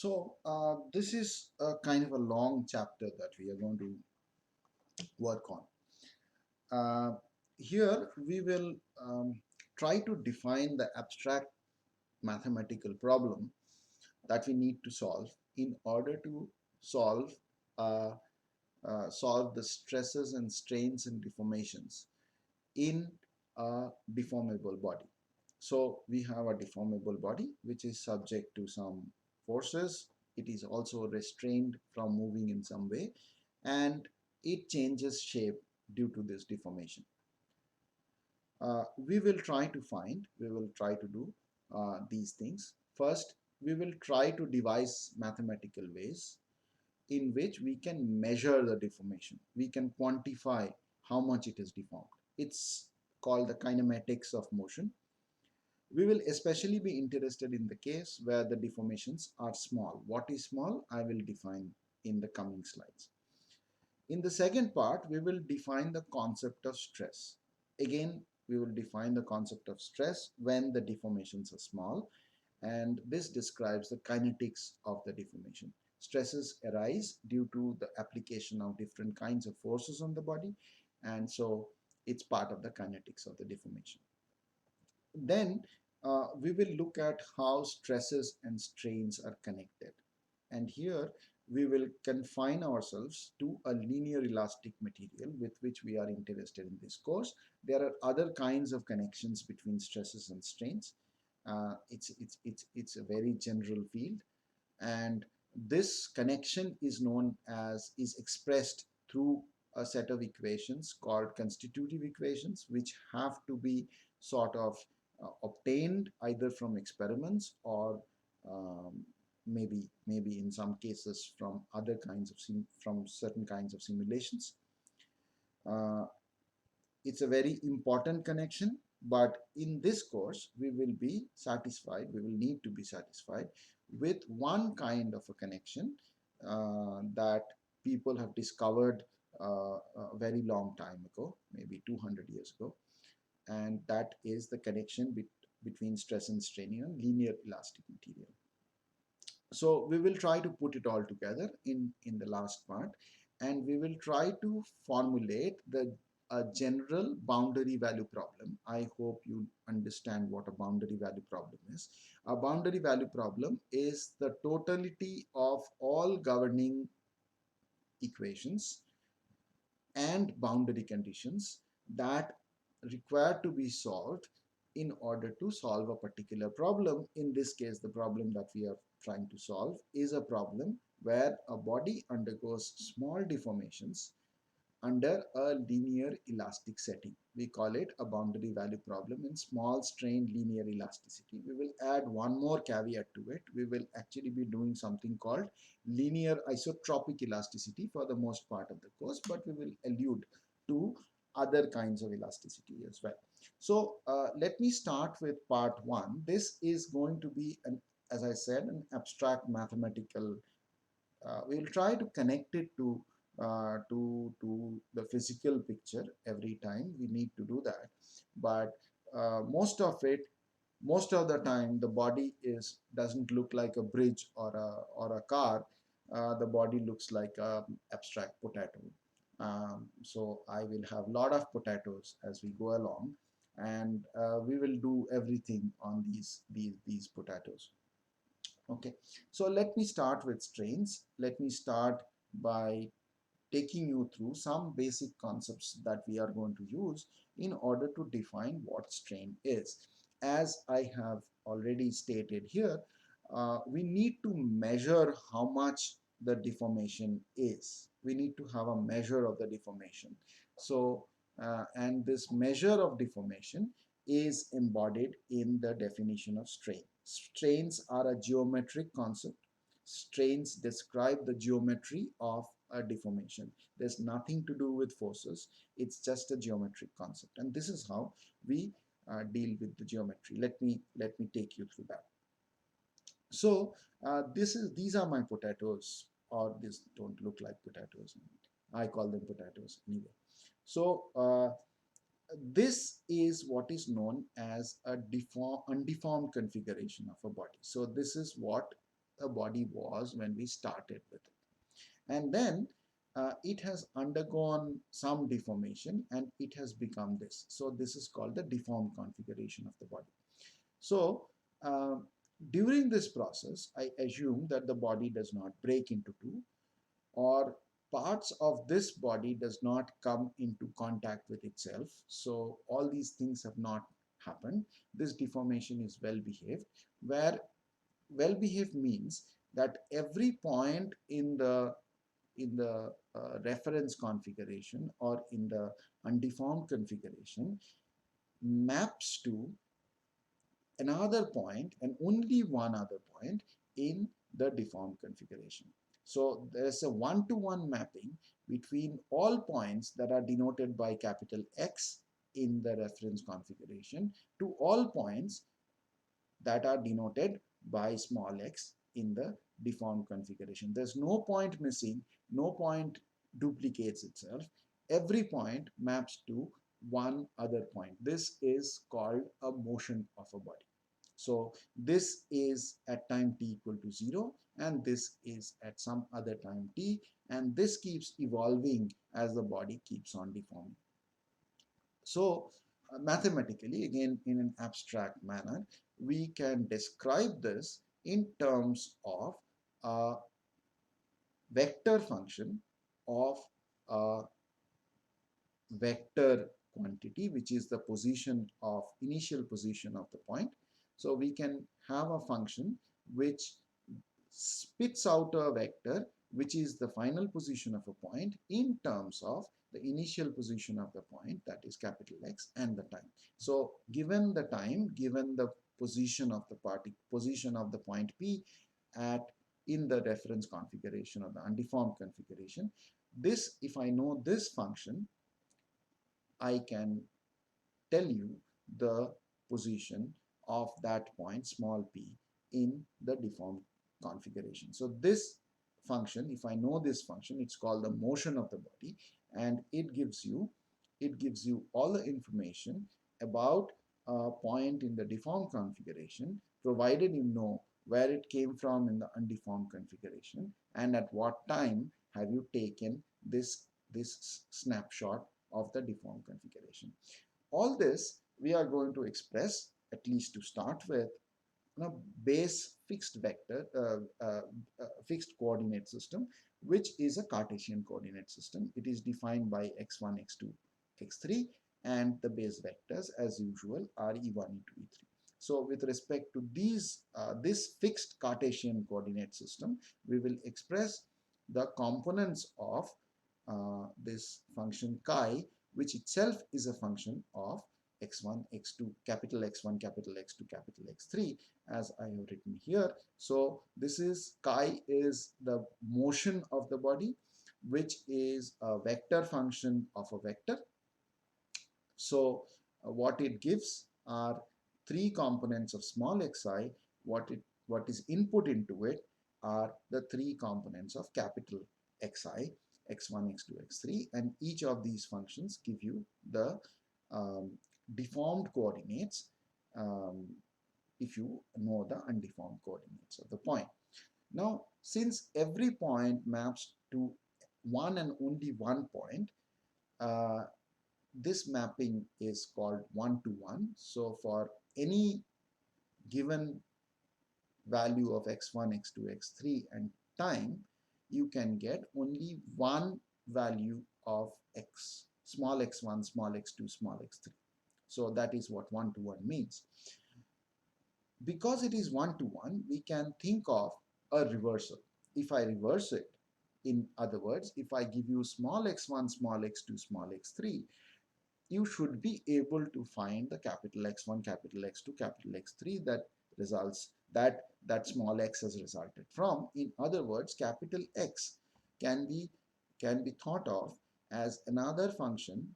This is a kind of a long chapter that we are going to work on. Here we will try to define the abstract mathematical problem that we need to solve in order to solve uh, solve the stresses and strains and deformations in a deformable body. So we have a deformable body which is subject to some forces. It is also restrained from moving in some way, and it changes shape due to this deformation. We will try to do these things. First, we will try to devise mathematical ways in which we can measure the deformation. We can quantify how much it is deformed. It's called the kinematics of motion. We will especially be interested in the case where the deformations are small. What is small? I will define in the coming slides. In the second part, we will define the concept of stress. Again, we will define the concept of stress when the deformations are small, and this describes the kinetics of the deformation. Stresses arise due to the application of different kinds of forces on the body, and so it's part of the kinetics of the deformation. Then we will look at how stresses and strains are connected. And here we will confine ourselves to a linear elastic material with which we are interested in this course. There are other kinds of connections between stresses and strains. It's a very general field, and this connection is expressed through a set of equations called constitutive equations, which have to be sort of obtained either from experiments or maybe in some cases from other kinds of from certain kinds of simulations. Uh, it's a very important connection, but in this course we will need to be satisfied with one kind of a connection that people have discovered a very long time ago, maybe 200 years ago, and that is the connection between stress and strain in a linear elastic material. So we will try to put it all together in the last part, and we will try to formulate a general boundary value problem. I hope you understand what a boundary value problem is. A boundary value problem is the totality of all governing equations and boundary conditions that require to be solved in order to solve a particular problem. In this case, the problem that we are trying to solve is a problem where a body undergoes small deformations under a linear elastic setting. We call it a boundary value problem in small strain linear elasticity. We will add one more caveat to it. We will actually be doing something called linear isotropic elasticity for the most part of the course, but we will allude to other kinds of elasticity as well. So let me start with part one. This is going to be, as I said, an abstract mathematical. We will try to connect it to the physical picture every time. We need to do that, but most of the time the body doesn't look like a bridge or a car. The body looks like a abstract potato. So I will have a lot of potatoes as we go along, and we will do everything on these potatoes. Okay, so let me start with strains. Let me start by taking you through some basic concepts that we are going to use in order to define what strain is. As I have already stated here, we need to measure how much the deformation is. We need to have a measure of the deformation. So, and this measure of deformation is embodied in the definition of strain. Strains are a geometric concept. Strains describe the geometry of a deformation. There's nothing to do with forces. It's just a geometric concept, and this is how we deal with the geometry. Let me take you through that. So these are my potatoes, or these don't look like potatoes. I call them potatoes anyway. So this is what is known as a undeformed configuration of a body. So this is what a body was when we started with it. And then it has undergone some deformation and it has become this. So this is called the deformed configuration of the body. So uh, during this process, I assume that the body does not break into two, or parts of this body does not come into contact with itself. So all these things have not happened. This deformation is well behaved, where well behaved means that every point in the reference configuration or in the undeformed configuration maps to another point and only one other point in the deformed configuration. So there's a one-to-one mapping between all points that are denoted by capital X in the reference configuration to all points that are denoted by small x in the deformed configuration. There's no point missing, no point duplicates itself. Every point maps to one other point. This is called a motion of a body. So this is at time t equal to 0 and this is at some other time t, and this keeps evolving as the body keeps on deforming. So mathematically, again in an abstract manner, we can describe this in terms of a vector function of a vector quantity, which is the position of initial position of the point. So we can have a function which spits out a vector which is the final position of a point in terms of the initial position of the point, that is capital X, and the time. So given the time, given the position of the position of the point P at in the reference configuration or the undeformed configuration, this, if I know this function, I can tell you the position of that point small p in the deformed configuration. So this function, if I know this function, it's called the motion of the body, and it gives you all the information about a point in the deformed configuration, provided you know where it came from in the undeformed configuration and at what time have you taken this snapshot of the deformed configuration. All this we are going to express, at least to start with, a base fixed vector, fixed coordinate system, which is a Cartesian coordinate system. It is defined by x1, x2, x3, and the base vectors, as usual, are e1 into e3. So with respect to this fixed Cartesian coordinate system, we will express the components of this function chi, which itself is a function of x1, x2, capital X1, capital X2, capital X3, as I have written here. So this is chi is the motion of the body, which is a vector function of a vector. So what it gives are three components of small xi. What is input into it are the three components of capital Xi, x1, x2, x3, and each of these functions give you the deformed coordinates if you know the undeformed coordinates of the point. Now, since every point maps to one and only one point, this mapping is called one-to-one. So for any given value of x1, x2, x3 and time, you can get only one value of x, small x1, small x2, small x3. So that is what one-to-one means. Because it is one-to-one, we can think of a reversal. If I reverse it, in other words, if I give you small x1, small x2, small x3, you should be able to find the capital X1, capital X2, capital X3 that results that small x has resulted from. In other words, capital X can be thought of as another function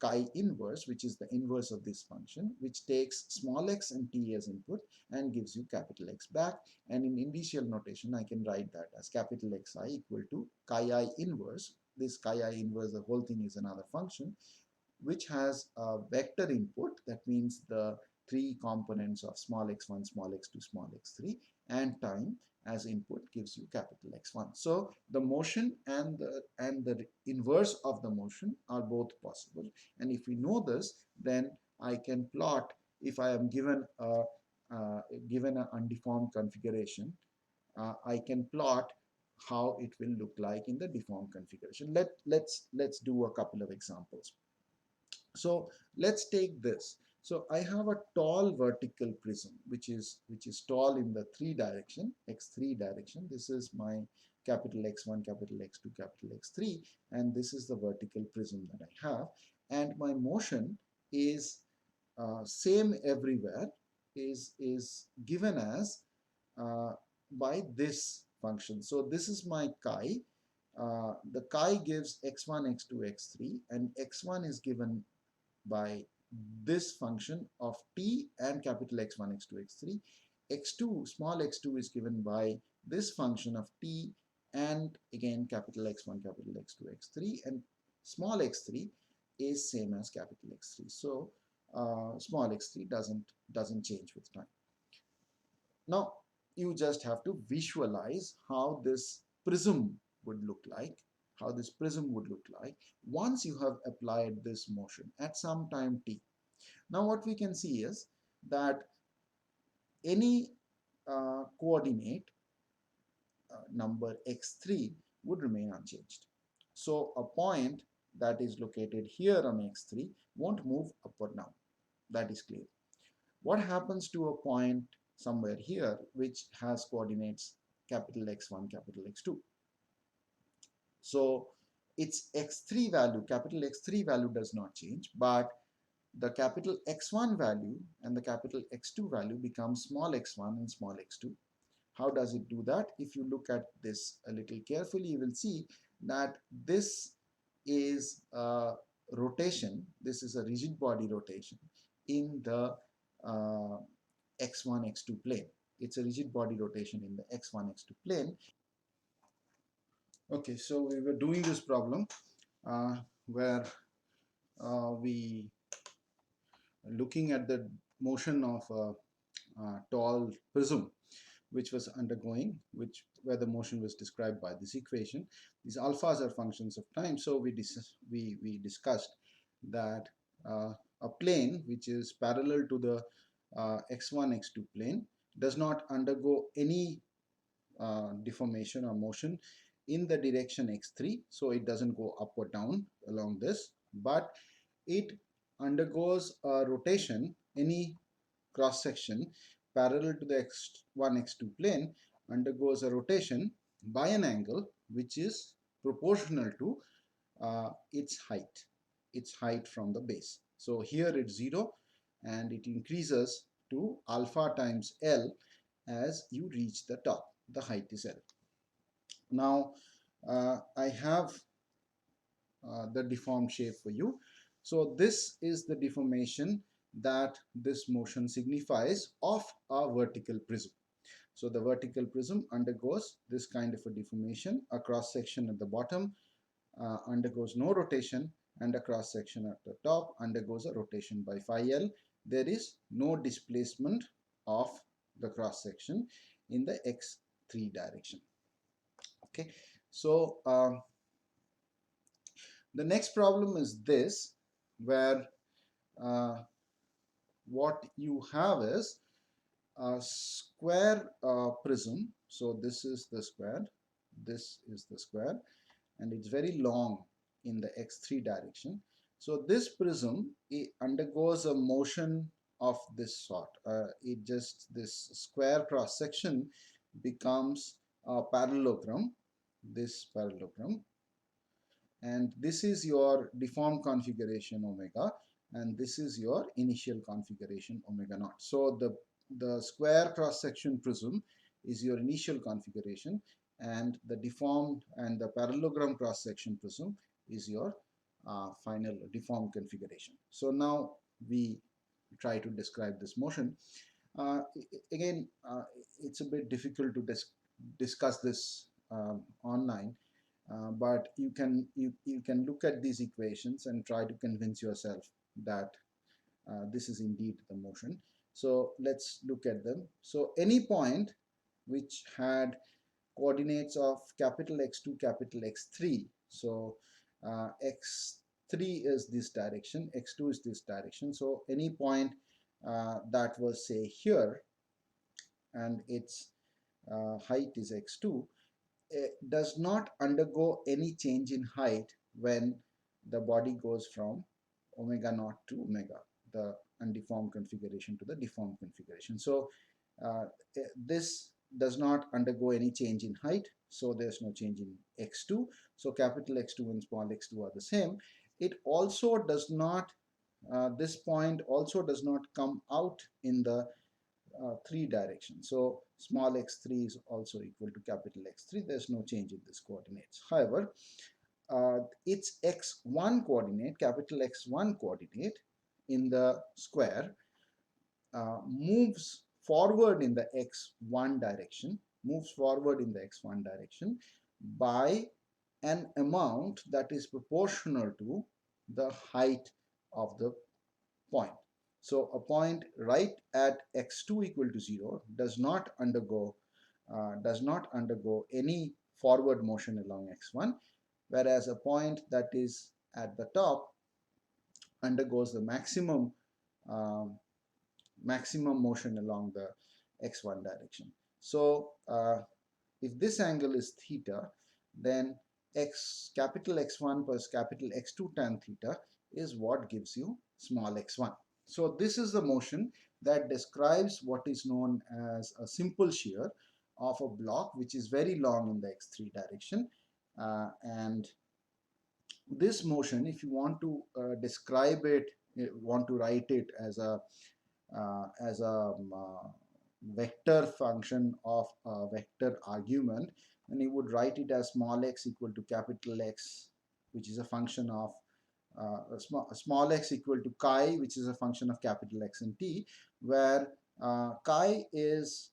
chi inverse, which is the inverse of this function, which takes small x and t as input and gives you capital X back. And in initial notation, I can write that as capital Xi equal to chi I inverse. This chi I inverse, the whole thing is another function, which has a vector input. That means the three components of small x1, small x2, small x3, and time as input gives you capital X1. So the motion and the inverse of the motion are both possible. And if we know this, then I can plot, if I am given an undeformed configuration, I can plot how it will look like in the deformed configuration. Let's do a couple of examples. So let's take this. So I have a tall vertical prism which is tall in the x3 direction. This is my capital X1, capital X2, capital X3, and this is the vertical prism that I have. And my motion is same everywhere, is given as by this function. So this is my chi. The chi gives x1, x2, x3, and x1 is given by this function of t and capital X1, X2, X3. X2, small x2 is given by this function of t and again capital X1, capital X2, X3, and small x3 is same as capital X3. So small x3 doesn't change with time. Now you just have to visualize how this prism would look like, once you have applied this motion at some time t. Now what we can see is that any coordinate number x3 would remain unchanged. So a point that is located here on x3 won't move up or down. That is clear. What happens to a point somewhere here which has coordinates capital X1, capital X2? So its x3 value, capital X3 value does not change, but the capital X1 value and the capital X2 value becomes small x1 and small x2. How does it do that? If you look at this a little carefully, you will see that this is a rotation, this is a rigid body rotation in the x1, x2 plane. It's a rigid body rotation in the x1, x2 plane. Okay, so we were doing this problem where we looking at the motion of a tall prism which was undergoing, where the motion was described by this equation. These alphas are functions of time. So we discussed that a plane which is parallel to the x1, x2 plane does not undergo any deformation or motion in the direction x3. So it doesn't go up or down along this, but it undergoes a rotation, any cross section parallel to the x1, x2 plane undergoes a rotation by an angle which is proportional to its height from the base. So here it's 0 and it increases to alpha times L as you reach the top. The height is L. Now I have the deformed shape for you. So this is the deformation that this motion signifies of a vertical prism. So the vertical prism undergoes this kind of a deformation. A cross section at the bottom undergoes no rotation, and a cross section at the top undergoes a rotation by phi L. There is no displacement of the cross section in the x3 direction. Okay, so the next problem is this, where what you have is a square prism. So this is the square, this is the square, and it's very long in the x3 direction. So this prism, it undergoes a motion of this sort. This square cross section becomes a parallelogram, this parallelogram, and this is your deformed configuration omega, and this is your initial configuration omega naught. So the square cross section prism is your initial configuration, and the deformed and the parallelogram cross section prism is your final deformed configuration. So now we try to describe this motion. Again, it's a bit difficult to discuss this online, but you can look at these equations and try to convince yourself that this is indeed the motion. So let's look at them. So any point which had coordinates of capital X2, capital X3. So X3 is this direction, X2 is this direction. So any point that was, say, here, and its height is X2, does not undergo any change in height when the body goes from omega naught to omega, the undeformed configuration to the deformed configuration. So this does not undergo any change in height, so there's no change in X2. So capital X2 and small x2 are the same. It also does not, this point also does not come out in the 3 directions. So small x3 is also equal to capital X3. There's no change in this coordinates. However, its x1 coordinate, capital X1 coordinate in the square moves forward in the x1 direction, by an amount that is proportional to the height of the point. So a point right at x2 equal to 0 does not undergo any forward motion along x1, whereas a point that is at the top undergoes the maximum motion along the x1 direction. So if this angle is theta, then capital X1 plus capital X2 tan theta is what gives you small x1. So this is the motion that describes what is known as a simple shear of a block which is very long in the x3 direction, and this motion, if you want to describe it, want to write it as a vector function of a vector argument, then you would write it as small x equal to capital X, which is a function of small x equal to chi, which is a function of capital X and t, where chi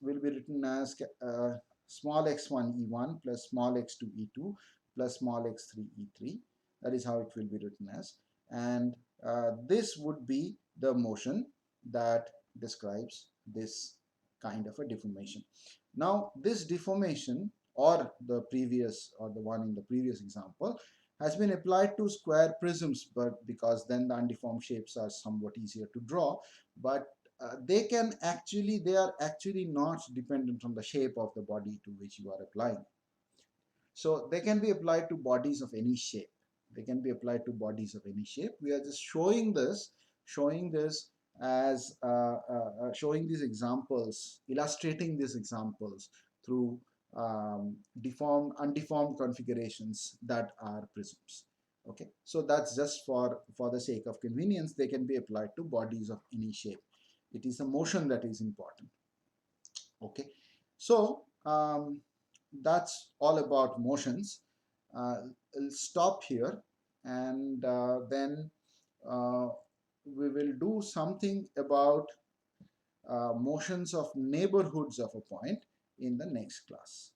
will be written as small x1 e1 plus small x2 e2 plus small x3 e3. That is how it will be written as, and this would be the motion that describes this kind of a deformation. Now this deformation, or the one in the previous example, has been applied to square prisms, but because then the undeformed shapes are somewhat easier to draw, but they are actually not dependent on the shape of the body to which you are applying. So they can be applied to bodies of any shape. We are just showing this as showing these examples, illustrating these examples through undeformed configurations that are prisms. Okay, so that's just for the sake of convenience. They can be applied to bodies of any shape. It is the motion that is important. Okay, so that's all about motions. I'll stop here, and then we will do something about motions of neighborhoods of a point in the next class.